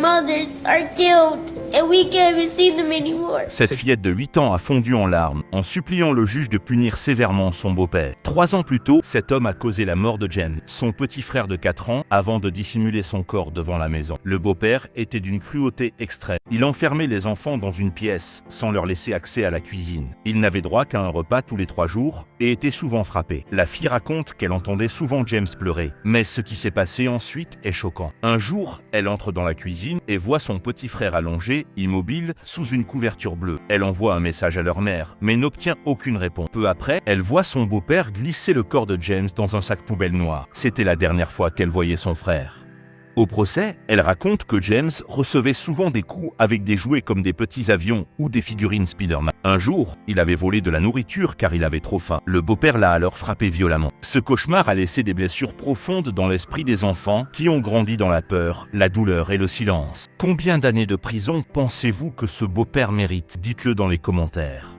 mothers are killed and we can't even see them anymore. Cette fillette de 8 ans a fondu en larmes en suppliant le juge de punir sévèrement son beau-père. 3 ans plus tôt, cet homme a causé la mort de James, son petit frère de 4 ans, avant de dissimuler son corps devant la maison. Le beau-père était d'une cruauté extrême. Il enfermait les enfants dans une pièce sans leur laisser accès à la cuisine. Il n'avait droit qu'à un repas tous les 3 jours et était souvent frappé. La fille raconte qu'elle entendait souvent James pleurer. Mais ce qui s'est passé ensuite est choquant. Un jour, elle entre dans la cuisine et voit son petit frère allongé, immobile, sous une couverture bleue. Elle envoie un message à leur mère, mais n'obtient aucune réponse. Peu après, elle voit son beau-père glisser le corps de James dans un sac poubelle noir. C'était la dernière fois qu'elle voyait son frère. Au procès, elle raconte que James recevait souvent des coups avec des jouets comme des petits avions ou des figurines Spider-Man. Un jour, il avait volé de la nourriture car il avait trop faim. Le beau-père l'a alors frappé violemment. Ce cauchemar a laissé des blessures profondes dans l'esprit des enfants qui ont grandi dans la peur, la douleur et le silence. Combien d'années de prison pensez-vous que ce beau-père mérite? Dites-le dans les commentaires.